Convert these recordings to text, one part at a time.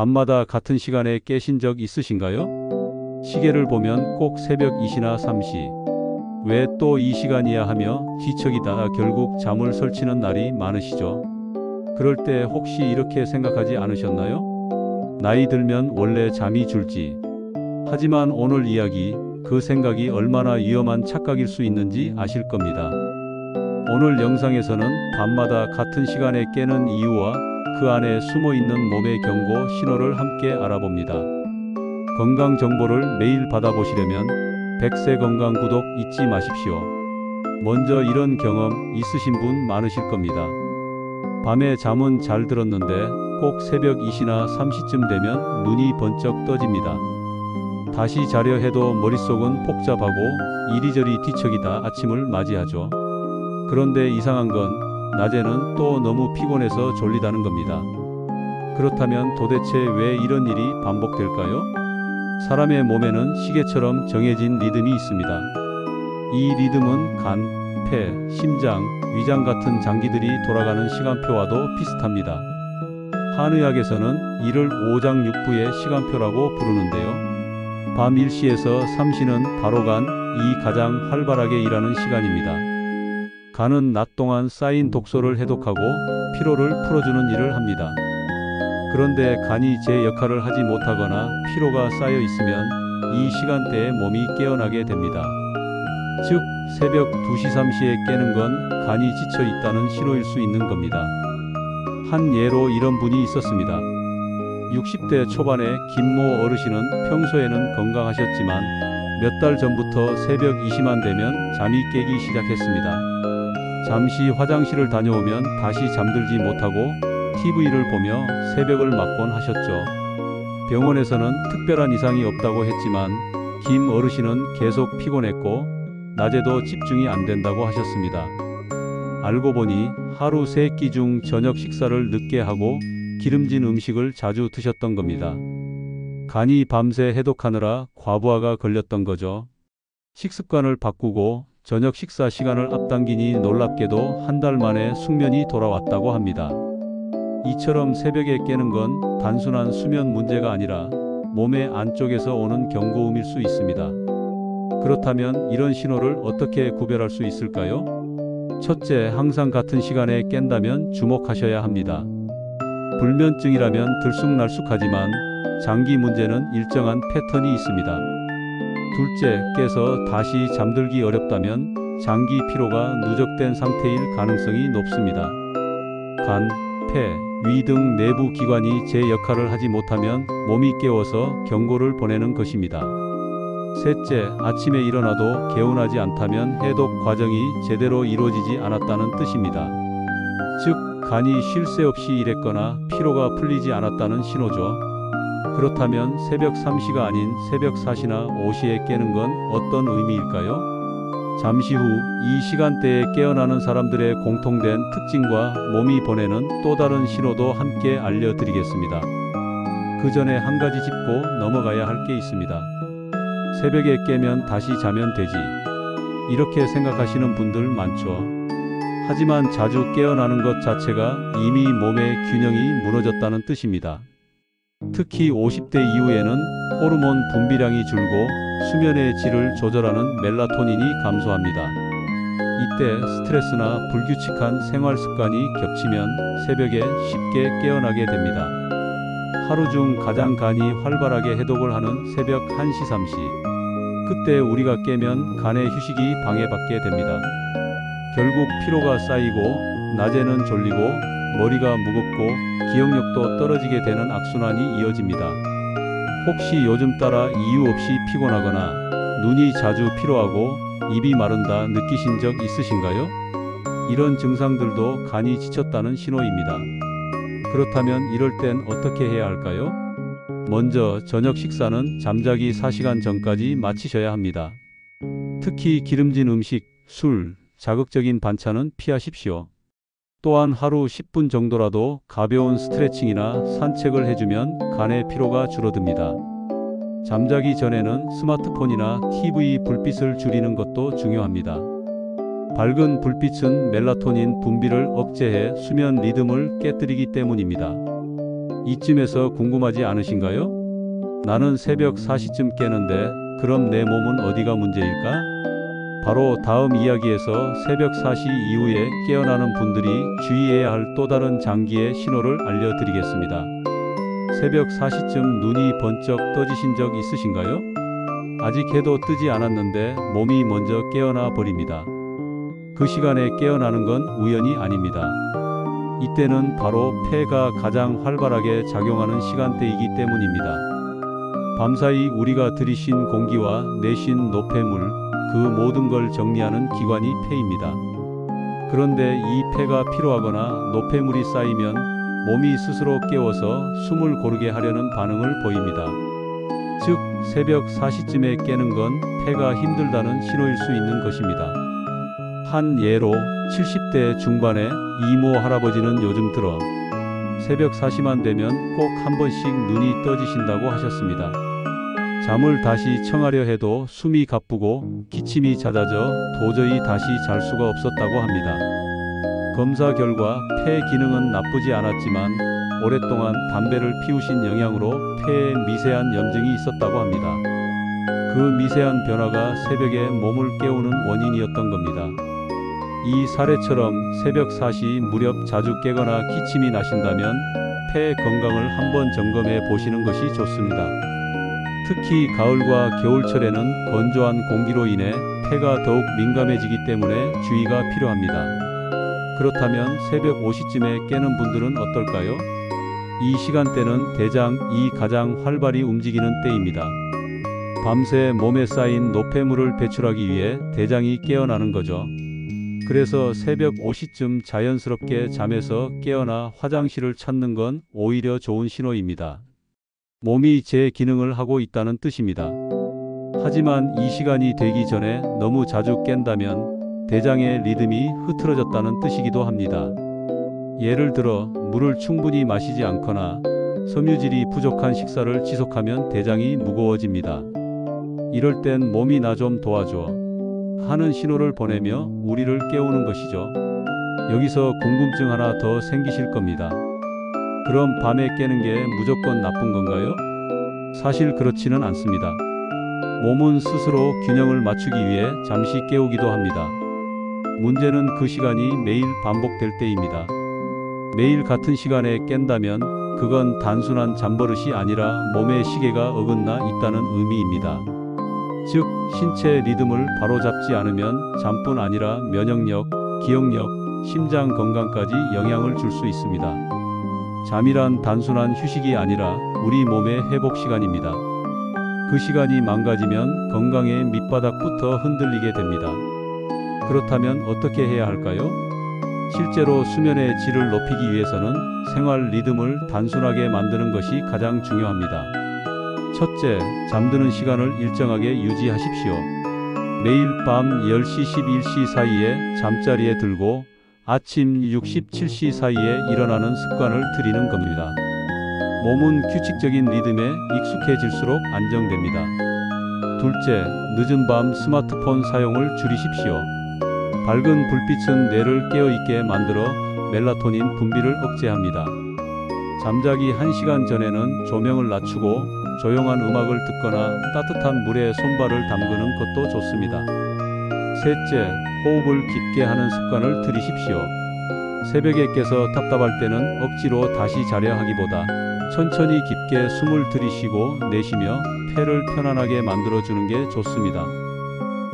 밤마다 같은 시간에 깨신 적 있으신가요? 시계를 보면 꼭 새벽 2시나 3시. 왜 또 이 시간이야 하며 뒤척이다 결국 잠을 설치는 날이 많으시죠. 그럴 때 혹시 이렇게 생각하지 않으셨나요? 나이 들면 원래 잠이 줄지. 하지만 오늘 이야기, 그 생각이 얼마나 위험한 착각일 수 있는지 아실 겁니다. 오늘 영상에서는 밤마다 같은 시간에 깨는 이유와 그 안에 숨어있는 몸의 경고 신호를 함께 알아봅니다. 건강 정보를 매일 받아보시려면 백세건강 구독 잊지 마십시오. 먼저 이런 경험 있으신 분 많으실 겁니다. 밤에 잠은 잘 들었는데 꼭 새벽 2시나 3시쯤 되면 눈이 번쩍 떠집니다. 다시 자려 해도 머릿속은 복잡하고 이리저리 뒤척이다 아침을 맞이하죠. 그런데 이상한 건 낮에는 또 너무 피곤해서 졸리다는 겁니다. 그렇다면 도대체 왜 이런 일이 반복될까요? 사람의 몸에는 시계처럼 정해진 리듬이 있습니다. 이 리듬은 간, 폐, 심장, 위장 같은 장기들이 돌아가는 시간표와도 비슷합니다. 한의학에서는 이를 오장육부의 시간표라고 부르는데요. 밤 1시에서 3시는 바로 간, 이 가장 활발하게 일하는 시간입니다. 간은 낮 동안 쌓인 독소를 해독하고 피로를 풀어주는 일을 합니다. 그런데 간이 제 역할을 하지 못하거나 피로가 쌓여 있으면 이 시간대에 몸이 깨어나게 됩니다. 즉, 새벽 2시 3시에 깨는 건 간이 지쳐 있다는 신호일 수 있는 겁니다. 한 예로 이런 분이 있었습니다. 60대 초반의 김모 어르신은 평소에는 건강하셨지만 몇 달 전부터 새벽 2시만 되면 잠이 깨기 시작했습니다. 잠시 화장실을 다녀오면 다시 잠들지 못하고 TV를 보며 새벽을 맞곤 하셨죠. 병원에서는 특별한 이상이 없다고 했지만 김 어르신은 계속 피곤했고 낮에도 집중이 안 된다고 하셨습니다. 알고 보니 하루 3끼 중 저녁 식사를 늦게 하고 기름진 음식을 자주 드셨던 겁니다. 간이 밤새 해독하느라 과부하가 걸렸던 거죠. 식습관을 바꾸고 저녁 식사 시간을 앞당기니 놀랍게도 한 달 만에 숙면이 돌아왔다고 합니다. 이처럼 새벽에 깨는 건 단순한 수면 문제가 아니라 몸의 안쪽에서 오는 경고음일 수 있습니다. 그렇다면 이런 신호를 어떻게 구별할 수 있을까요? 첫째, 항상 같은 시간에 깬다면 주목하셔야 합니다. 불면증이라면 들쑥날쑥하지만 장기 문제는 일정한 패턴이 있습니다. 둘째, 깨서 다시 잠들기 어렵다면 장기 피로가 누적된 상태일 가능성이 높습니다. 간, 폐, 위 등 내부 기관이 제 역할을 하지 못하면 몸이 깨워서 경고를 보내는 것입니다. 셋째, 아침에 일어나도 개운하지 않다면 해독 과정이 제대로 이루어지지 않았다는 뜻입니다. 즉, 간이 쉴 새 없이 일했거나 피로가 풀리지 않았다는 신호죠. 그렇다면 새벽 3시가 아닌 새벽 4시나 5시에 깨는 건 어떤 의미일까요? 잠시 후 이 시간대에 깨어나는 사람들의 공통된 특징과 몸이 보내는 또 다른 신호도 함께 알려드리겠습니다. 그 전에 한 가지 짚고 넘어가야 할 게 있습니다. 새벽에 깨면 다시 자면 되지. 이렇게 생각하시는 분들 많죠. 하지만 자주 깨어나는 것 자체가 이미 몸의 균형이 무너졌다는 뜻입니다. 특히 50대 이후에는 호르몬 분비량이 줄고 수면의 질을 조절하는 멜라토닌이 감소합니다. 이때 스트레스나 불규칙한 생활 습관이 겹치면 새벽에 쉽게 깨어나게 됩니다. 하루 중 가장 간이 활발하게 해독을 하는 새벽 1시 3시. 그때 우리가 깨면 간의 휴식이 방해받게 됩니다. 결국 피로가 쌓이고 낮에는 졸리고 머리가 무겁고 기억력도 떨어지게 되는 악순환이 이어집니다. 혹시 요즘 따라 이유 없이 피곤하거나 눈이 자주 피로하고 입이 마른다 느끼신 적 있으신가요? 이런 증상들도 간이 지쳤다는 신호입니다. 그렇다면 이럴 땐 어떻게 해야 할까요? 먼저 저녁 식사는 잠자기 4시간 전까지 마치셔야 합니다. 특히 기름진 음식, 술, 자극적인 반찬은 피하십시오. 또한 하루 10분 정도라도 가벼운 스트레칭이나 산책을 해주면 간의 피로가 줄어듭니다. 잠자기 전에는 스마트폰이나 TV 불빛을 줄이는 것도 중요합니다. 밝은 불빛은 멜라토닌 분비를 억제해 수면 리듬을 깨뜨리기 때문입니다. 이쯤에서 궁금하지 않으신가요? 나는 새벽 4시쯤 깨는데 그럼 내 몸은 어디가 문제일까? 바로 다음 이야기에서 새벽 4시 이후에 깨어나는 분들이 주의해야 할 또 다른 장기의 신호를 알려드리겠습니다. 새벽 4시쯤 눈이 번쩍 떠지신 적 있으신가요? 아직 해도 뜨지 않았는데 몸이 먼저 깨어나 버립니다. 그 시간에 깨어나는 건 우연이 아닙니다. 이때는 바로 폐가 가장 활발하게 작용하는 시간대이기 때문입니다. 밤사이 우리가 들이신 공기와 내쉰 노폐물, 그 모든 걸 정리하는 기관이 폐입니다. 그런데 이 폐가 피로하거나 노폐물이 쌓이면 몸이 스스로 깨워서 숨을 고르게 하려는 반응을 보입니다. 즉, 새벽 4시쯤에 깨는 건 폐가 힘들다는 신호일 수 있는 것입니다. 한 예로 70대 중반의 이모 할아버지는 요즘 들어 새벽 4시만 되면 꼭 한 번씩 눈이 떠지신다고 하셨습니다. 잠을 다시 청하려 해도 숨이 가쁘고 기침이 잦아져 도저히 다시 잘 수가 없었다고 합니다. 검사 결과 폐 기능은 나쁘지 않았지만 오랫동안 담배를 피우신 영향으로 폐에 미세한 염증이 있었다고 합니다. 그 미세한 변화가 새벽에 몸을 깨우는 원인이었던 겁니다. 이 사례처럼 새벽 4시 무렵 자주 깨거나 기침이 나신다면 폐 건강을 한번 점검해 보시는 것이 좋습니다. 특히 가을과 겨울철에는 건조한 공기로 인해 폐가 더욱 민감해지기 때문에 주의가 필요합니다. 그렇다면 새벽 5시쯤에 깨는 분들은 어떨까요? 이 시간대는 대장이 가장 활발히 움직이는 때입니다. 밤새 몸에 쌓인 노폐물을 배출하기 위해 대장이 깨어나는 거죠. 그래서 새벽 5시쯤 자연스럽게 잠에서 깨어나 화장실을 찾는 건 오히려 좋은 신호입니다. 몸이 제 기능을 하고 있다는 뜻입니다. 하지만 이 시간이 되기 전에 너무 자주 깬다면 대장의 리듬이 흐트러졌다는 뜻이기도 합니다. 예를 들어 물을 충분히 마시지 않거나 섬유질이 부족한 식사를 지속하면 대장이 무거워집니다. 이럴 땐 몸이 나 좀 도와줘 하는 신호를 보내며 우리를 깨우는 것이죠. 여기서 궁금증 하나 더 생기실 겁니다. 그럼 밤에 깨는 게 무조건 나쁜 건가요? 사실 그렇지는 않습니다. 몸은 스스로 균형을 맞추기 위해 잠시 깨우기도 합니다. 문제는 그 시간이 매일 반복될 때입니다. 매일 같은 시간에 깬다면 그건 단순한 잠버릇이 아니라 몸의 시계가 어긋나 있다는 의미입니다. 즉, 신체 리듬을 바로잡지 않으면 잠뿐 아니라 면역력, 기억력, 심장 건강까지 영향을 줄 수 있습니다. 잠이란 단순한 휴식이 아니라 우리 몸의 회복 시간입니다. 그 시간이 망가지면 건강의 밑바닥부터 흔들리게 됩니다. 그렇다면 어떻게 해야 할까요? 실제로 수면의 질을 높이기 위해서는 생활 리듬을 단순하게 만드는 것이 가장 중요합니다. 첫째, 잠드는 시간을 일정하게 유지하십시오. 매일 밤 10시 11시 사이에 잠자리에 들고 아침 6, 7시 사이에 일어나는 습관을 들이는 겁니다. 몸은 규칙적인 리듬에 익숙해질수록 안정됩니다. 둘째, 늦은 밤 스마트폰 사용을 줄이십시오. 밝은 불빛은 뇌를 깨어있게 만들어 멜라토닌 분비를 억제합니다. 잠자기 1시간 전에는 조명을 낮추고 조용한 음악을 듣거나 따뜻한 물에 손발을 담그는 것도 좋습니다. 셋째, 호흡을 깊게 하는 습관을 들이십시오. 새벽에 깨서 답답할 때는 억지로 다시 자려 하기보다 천천히 깊게 숨을 들이쉬고 내쉬며 폐를 편안하게 만들어주는 게 좋습니다.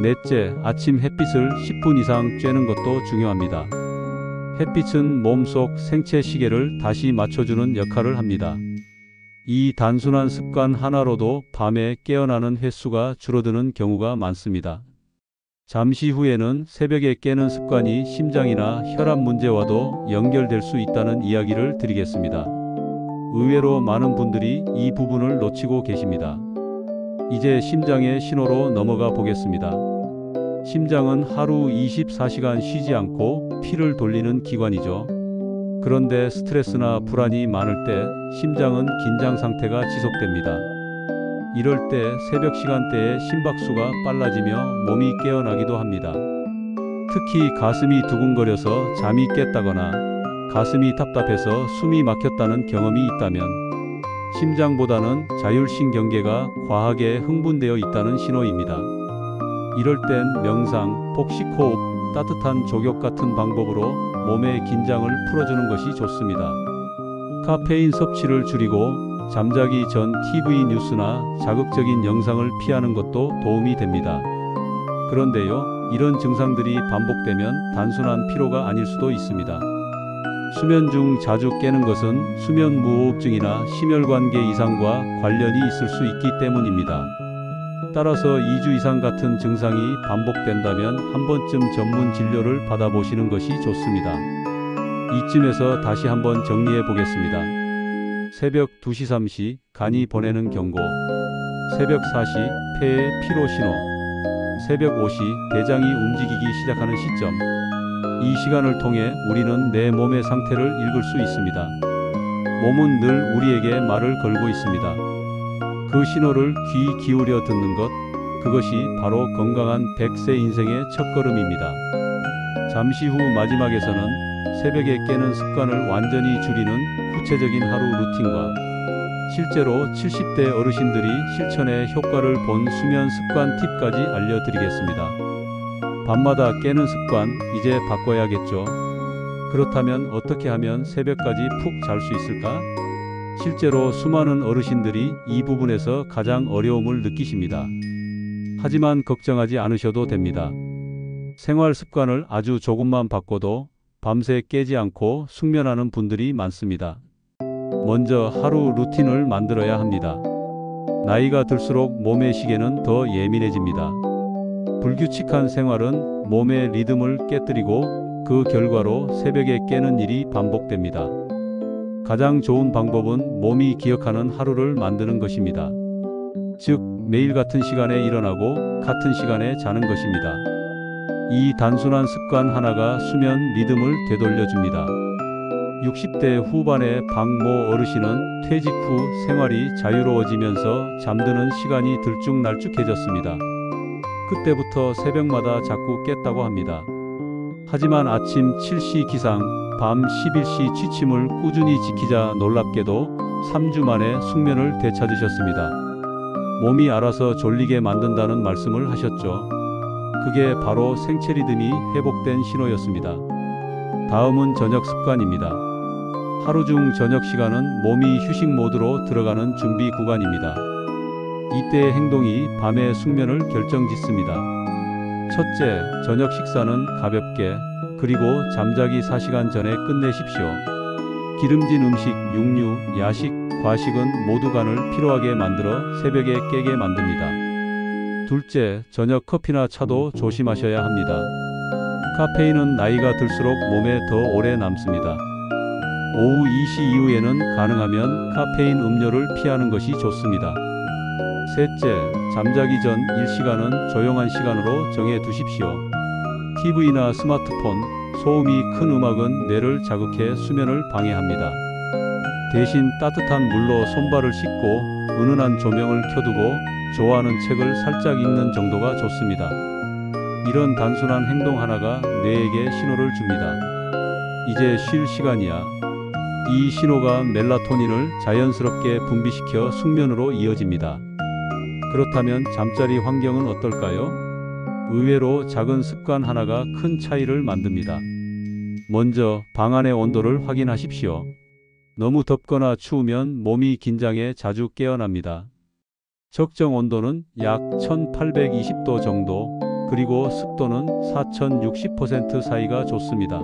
넷째, 아침 햇빛을 10분 이상 쬐는 것도 중요합니다. 햇빛은 몸속 생체 시계를 다시 맞춰주는 역할을 합니다. 이 단순한 습관 하나로도 밤에 깨어나는 횟수가 줄어드는 경우가 많습니다. 잠시 후에는 새벽에 깨는 습관이 심장이나 혈압 문제와도 연결될 수 있다는 이야기를 드리겠습니다. 의외로 많은 분들이 이 부분을 놓치고 계십니다. 이제 심장의 신호로 넘어가 보겠습니다. 심장은 하루 24시간 쉬지 않고 피를 돌리는 기관이죠. 그런데 스트레스나 불안이 많을 때 심장은 긴장 상태가 지속됩니다. 이럴 때 새벽 시간대에 심박수가 빨라지며 몸이 깨어나기도 합니다. 특히 가슴이 두근거려서 잠이 깼다거나 가슴이 답답해서 숨이 막혔다는 경험이 있다면 심장보다는 자율신경계가 과하게 흥분되어 있다는 신호입니다. 이럴 땐 명상, 복식호흡, 따뜻한 족욕 같은 방법으로 몸의 긴장을 풀어주는 것이 좋습니다. 카페인 섭취를 줄이고 잠자기 전 TV 뉴스나 자극적인 영상을 피하는 것도 도움이 됩니다. 그런데요, 이런 증상들이 반복되면 단순한 피로가 아닐 수도 있습니다. 수면 중 자주 깨는 것은 수면 무호흡증이나 심혈관계 이상과 관련이 있을 수 있기 때문입니다. 따라서 2주 이상 같은 증상이 반복된다면 한 번쯤 전문 진료를 받아보시는 것이 좋습니다. 이쯤에서 다시 한번 정리해 보겠습니다. 새벽 2시 3시 간이 보내는 경고, 새벽 4시 폐의 피로 신호, 새벽 5시 대장이 움직이기 시작하는 시점. 이 시간을 통해 우리는 내 몸의 상태를 읽을 수 있습니다. 몸은 늘 우리에게 말을 걸고 있습니다. 그 신호를 귀 기울여 듣는 것, 그것이 바로 건강한 100세 인생의 첫걸음입니다. 잠시 후 마지막에서는 새벽에 깨는 습관을 완전히 줄이는 구체적인 하루 루틴과 실제로 70대 어르신들이 실천에 효과를 본 수면 습관 팁까지 알려드리겠습니다. 밤마다 깨는 습관 이제 바꿔야겠죠. 그렇다면 어떻게 하면 새벽까지 푹 잘 수 있을까? 실제로 수많은 어르신들이 이 부분에서 가장 어려움을 느끼십니다. 하지만 걱정하지 않으셔도 됩니다. 생활 습관을 아주 조금만 바꿔도 밤새 깨지 않고 숙면하는 분들이 많습니다. 먼저 하루 루틴을 만들어야 합니다. 나이가 들수록 몸의 시계는 더 예민해집니다. 불규칙한 생활은 몸의 리듬을 깨뜨리고 그 결과로 새벽에 깨는 일이 반복됩니다. 가장 좋은 방법은 몸이 기억하는 하루를 만드는 것입니다. 즉, 매일 같은 시간에 일어나고 같은 시간에 자는 것입니다. 이 단순한 습관 하나가 수면 리듬을 되돌려줍니다. 60대 후반의 박모 어르신은 퇴직 후 생활이 자유로워지면서 잠드는 시간이 들쭉날쭉해졌습니다. 그때부터 새벽마다 자꾸 깼다고 합니다. 하지만 아침 7시 기상, 밤 11시 취침을 꾸준히 지키자 놀랍게도 3주 만에 숙면을 되찾으셨습니다. 몸이 알아서 졸리게 만든다는 말씀을 하셨죠. 그게 바로 생체 리듬이 회복된 신호였습니다. 다음은 저녁 습관입니다. 하루 중 저녁 시간은 몸이 휴식 모드로 들어가는 준비 구간입니다. 이때의 행동이 밤의 숙면을 결정짓습니다. 첫째, 저녁 식사는 가볍게, 그리고 잠자기 4시간 전에 끝내십시오. 기름진 음식, 육류, 야식, 과식은 모두 간을 피로하게 만들어 새벽에 깨게 만듭니다. 둘째, 저녁 커피나 차도 조심하셔야 합니다. 카페인은 나이가 들수록 몸에 더 오래 남습니다. 오후 2시 이후에는 가능하면 카페인 음료를 피하는 것이 좋습니다. 셋째, 잠자기 전 1시간은 조용한 시간으로 정해 두십시오. TV나 스마트폰, 소음이 큰 음악은 뇌를 자극해 수면을 방해합니다. 대신 따뜻한 물로 손발을 씻고 은은한 조명을 켜두고 좋아하는 책을 살짝 읽는 정도가 좋습니다. 이런 단순한 행동 하나가 뇌에게 신호를 줍니다. 이제 쉴 시간이야. 이 신호가 멜라토닌을 자연스럽게 분비시켜 숙면으로 이어집니다. 그렇다면 잠자리 환경은 어떨까요? 의외로 작은 습관 하나가 큰 차이를 만듭니다. 먼저 방 안의 온도를 확인하십시오. 너무 덥거나 추우면 몸이 긴장해 자주 깨어납니다. 적정 온도는 약 1820도 정도, 그리고 습도는 4060% 사이가 좋습니다.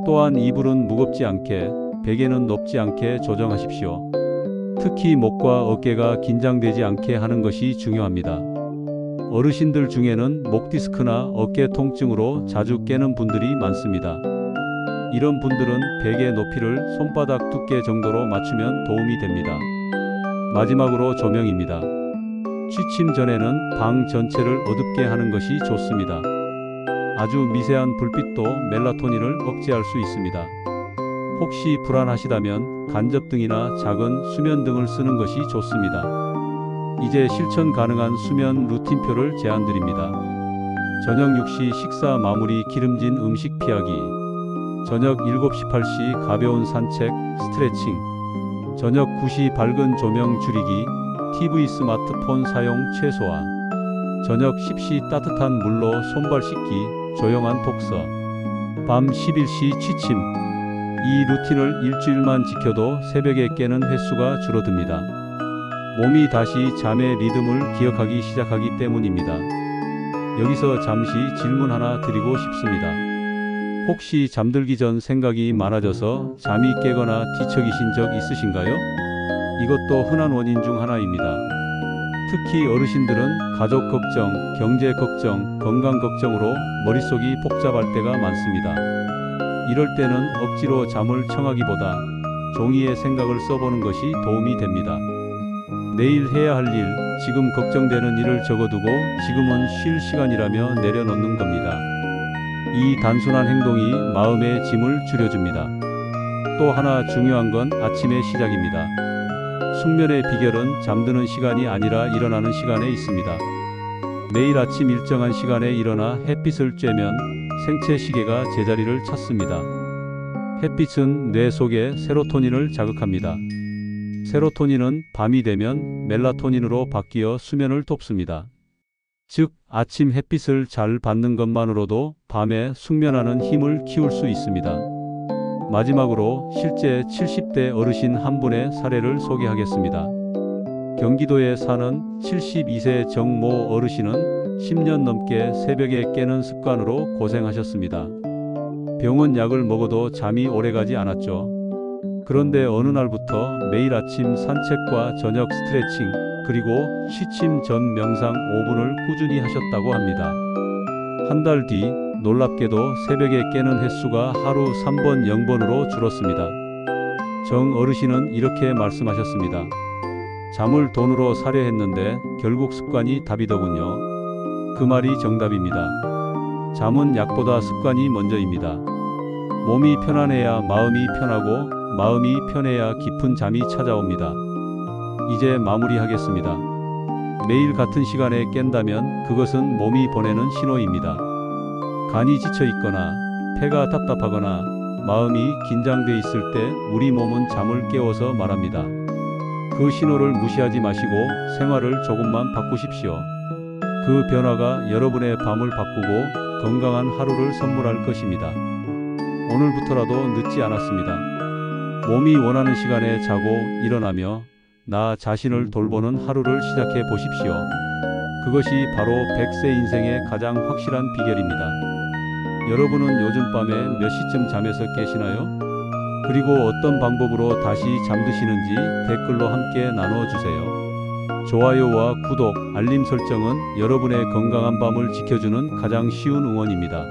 또한 이불은 무겁지 않게, 베개는 높지 않게 조정하십시오. 특히 목과 어깨가 긴장되지 않게 하는 것이 중요합니다. 어르신들 중에는 목 디스크나 어깨 통증으로 자주 깨는 분들이 많습니다. 이런 분들은 베개 높이를 손바닥 두께 정도로 맞추면 도움이 됩니다. 마지막으로 조명입니다. 취침 전에는 방 전체를 어둡게 하는 것이 좋습니다. 아주 미세한 불빛도 멜라토닌을 억제할 수 있습니다. 혹시 불안하시다면 간접등이나 작은 수면등을 쓰는 것이 좋습니다. 이제 실천 가능한 수면 루틴표를 제안드립니다. 저녁 6시 식사 마무리, 기름진 음식 피하기. 저녁 7시 8시 가벼운 산책, 스트레칭. 저녁 9시 밝은 조명 줄이기, TV 스마트폰 사용 최소화. 저녁 10시 따뜻한 물로 손발 씻기, 조용한 독서. 밤 11시 취침. 이 루틴을 일주일만 지켜도 새벽에 깨는 횟수가 줄어듭니다. 몸이 다시 잠의 리듬을 기억하기 시작하기 때문입니다. 여기서 잠시 질문 하나 드리고 싶습니다. 혹시 잠들기 전 생각이 많아져서 잠이 깨거나 뒤척이신 적 있으신가요? 이것도 흔한 원인 중 하나입니다. 특히 어르신들은 가족 걱정, 경제 걱정, 건강 걱정으로 머릿속이 복잡할 때가 많습니다. 이럴 때는 억지로 잠을 청하기보다 종이에 생각을 써보는 것이 도움이 됩니다. 내일 해야 할 일, 지금 걱정되는 일을 적어두고 지금은 쉴 시간이라며 내려놓는 겁니다. 이 단순한 행동이 마음의 짐을 줄여줍니다. 또 하나 중요한 건 아침의 시작입니다. 숙면의 비결은 잠드는 시간이 아니라 일어나는 시간에 있습니다. 매일 아침 일정한 시간에 일어나 햇빛을 쬐면 생체 시계가 제자리를 찾습니다. 햇빛은 뇌 속에 세로토닌을 자극합니다. 세로토닌은 밤이 되면 멜라토닌으로 바뀌어 수면을 돕습니다. 즉, 아침 햇빛을 잘 받는 것만으로도 밤에 숙면하는 힘을 키울 수 있습니다. 마지막으로 실제 70대 어르신 한 분의 사례를 소개하겠습니다. 경기도에 사는 72세 정모 어르신은 10년 넘게 새벽에 깨는 습관으로 고생하셨습니다. 병원 약을 먹어도 잠이 오래가지 않았죠. 그런데 어느 날부터 매일 아침 산책과 저녁 스트레칭, 그리고 취침 전 명상 5분을 꾸준히 하셨다고 합니다. 한 달 뒤 놀랍게도 새벽에 깨는 횟수가 하루 3번 0번으로 줄었습니다. 정 어르신은 이렇게 말씀하셨습니다. 잠을 돈으로 사려 했는데 결국 습관이 답이더군요. 그 말이 정답입니다. 잠은 약보다 습관이 먼저입니다. 몸이 편안해야 마음이 편하고 마음이 편해야 깊은 잠이 찾아옵니다. 이제 마무리하겠습니다. 매일 같은 시간에 깬다면 그것은 몸이 보내는 신호입니다. 간이 지쳐 있거나 폐가 답답하거나 마음이 긴장돼 있을 때 우리 몸은 잠을 깨워서 말합니다. 그 신호를 무시하지 마시고 생활을 조금만 바꾸십시오. 그 변화가 여러분의 밤을 바꾸고 건강한 하루를 선물할 것입니다. 오늘부터라도 늦지 않았습니다. 몸이 원하는 시간에 자고 일어나며 나 자신을 돌보는 하루를 시작해 보십시오. 그것이 바로 100세 인생의 가장 확실한 비결입니다. 여러분은 요즘 밤에 몇 시쯤 잠에서 깨시나요? 그리고 어떤 방법으로 다시 잠드시는지 댓글로 함께 나눠주세요. 좋아요와 구독, 알림 설정은 여러분의 건강한 밤을 지켜주는 가장 쉬운 응원입니다.